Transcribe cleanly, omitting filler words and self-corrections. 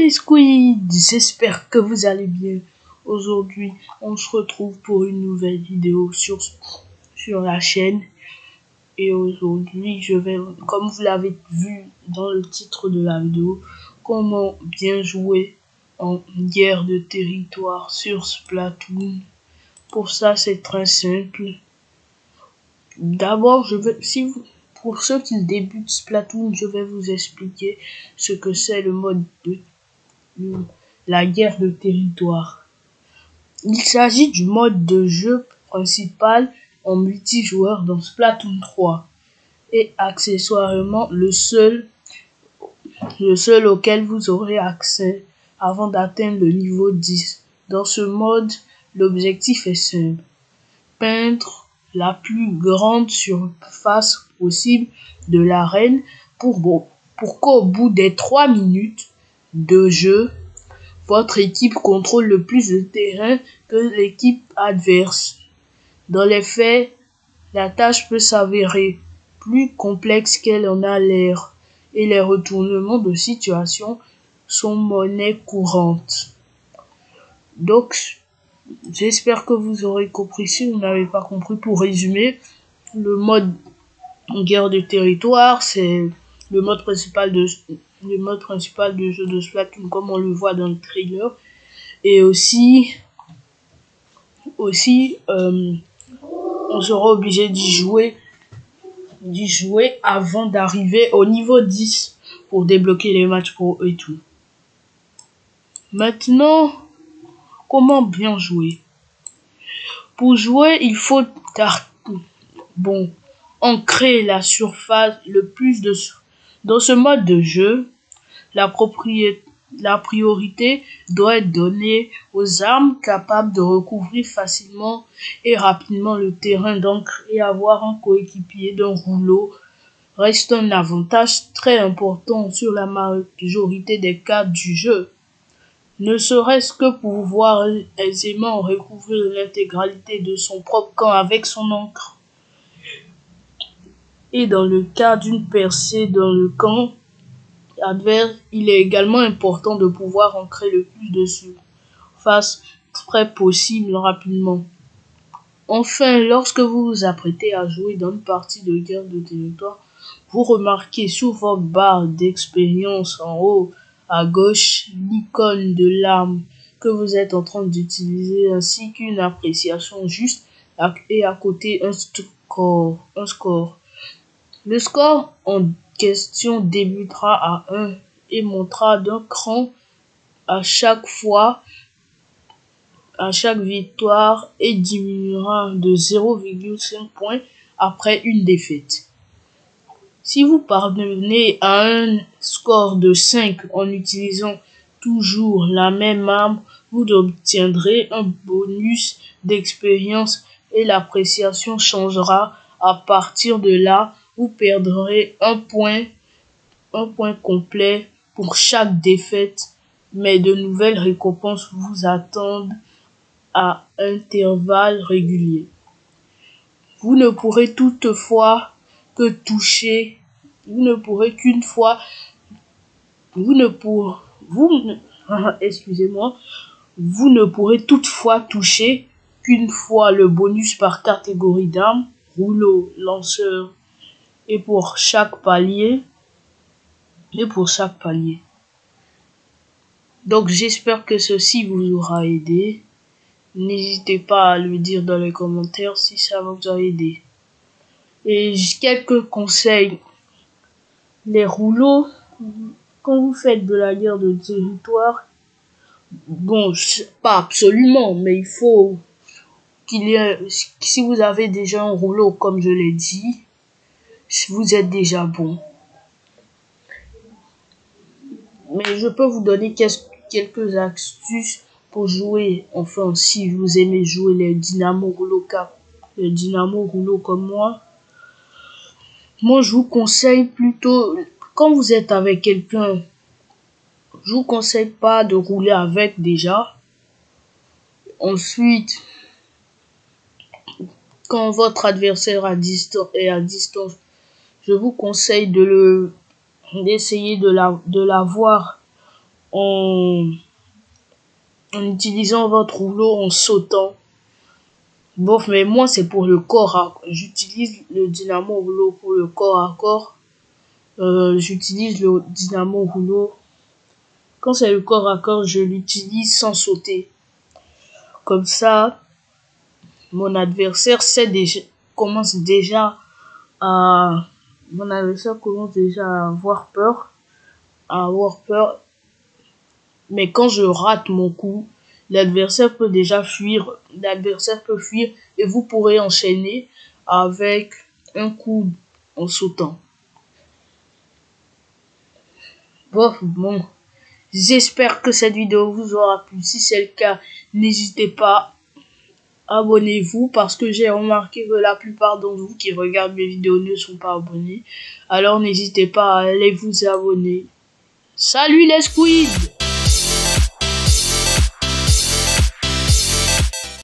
Salut Squid, j'espère que vous allez bien. Aujourd'hui, on se retrouve pour une nouvelle vidéo sur la chaîne. Et aujourd'hui, je vais, comme vous l'avez vu dans le titre de la vidéo, comment bien jouer en guerre de territoire sur Splatoon. Pour ça, c'est très simple. D'abord, pour ceux qui débutent Splatoon, je vais vous expliquer ce que c'est le mode de la guerre de territoire. Il s'agit du mode de jeu principal en multijoueur dans Splatoon 3 et accessoirement le seul auquel vous aurez accès avant d'atteindre le niveau 10. Dans ce mode, l'objectif est simple: peindre la plus grande surface possible de l'arène pour qu'au bout des 3 minutes de jeu, votre équipe contrôle le plus de terrain que l'équipe adverse. Dans les faits, la tâche peut s'avérer plus complexe qu'elle en a l'air, et les retournements de situation sont monnaie courante. Donc, j'espère que vous aurez compris. Si vous n'avez pas compris, pour résumer, le mode guerre de territoire, c'est le mode principal de jeu de Splatoon, comme on le voit dans le trailer. Et aussi, on sera obligé d'y jouer avant d'arriver au niveau 10 pour débloquer les matchs pro et tout. Maintenant, comment bien jouer? Pour jouer, il faut ancrer la surface le plus dans ce mode de jeu. La priorité doit être donnée aux armes capables de recouvrir facilement et rapidement le terrain d'encre, et avoir un coéquipier d'un rouleau reste un avantage très important sur la majorité des cas du jeu. Ne serait-ce que pour pouvoir aisément recouvrir l'intégralité de son propre camp avec son encre. Et dans le cas d'une percée dans le camp adverse, il est également important de pouvoir ancrer le plus de surface près possible rapidement. Enfin, lorsque vous vous apprêtez à jouer dans une partie de guerre de territoire, vous remarquez sur votre barre d'expérience en haut à gauche l'icône de l'arme que vous êtes en train d'utiliser, ainsi qu'une appréciation juste et à côté un score. Le score en question débutera à 1 et montera d'un cran à chaque victoire et diminuera de 0,5 points après une défaite. Si vous parvenez à un score de 5 en utilisant toujours la même arme, vous obtiendrez un bonus d'expérience et l'appréciation changera. À partir de là, vous perdrez un point complet pour chaque défaite, mais de nouvelles récompenses vous attendent à intervalles réguliers. Vous ne pourrez toutefois toucher qu'une fois le bonus par catégorie d'armes, rouleau, lanceur, et pour chaque palier. Donc j'espère que ceci vous aura aidé. N'hésitez pas à le dire dans les commentaires si ça vous a aidé. Et quelques conseils. Les rouleaux, quand vous faites de la guerre de territoire, pas absolument, mais il faut si vous avez déjà un rouleau, comme je l'ai dit, vous êtes déjà bon. Mais je peux vous donner quelques astuces pour jouer. Enfin, si vous aimez jouer les dynamo rouleaux comme moi, je vous conseille plutôt, quand vous êtes avec quelqu'un, je vous conseille pas de rouler avec déjà. Ensuite, quand votre adversaire est à distance, je vous conseille d'essayer de l'avoir en, en utilisant votre rouleau en sautant. Bon, mais moi, c'est pour le j'utilise le dynamo rouleau pour le corps à corps. J'utilise le dynamo rouleau. Quand c'est le corps à corps, je l'utilise sans sauter. Comme ça, mon adversaire commence déjà à, mon adversaire commence déjà à avoir peur. Mais quand je rate mon coup, l'adversaire peut fuir et vous pourrez enchaîner avec un coup en sautant. Bon, j'espère que cette vidéo vous aura plu. Si c'est le cas, n'hésitez pas, abonnez-vous parce que j'ai remarqué que la plupart d'entre vous qui regardent mes vidéos ne sont pas abonnés. Alors n'hésitez pas à aller vous abonner. Salut les squids!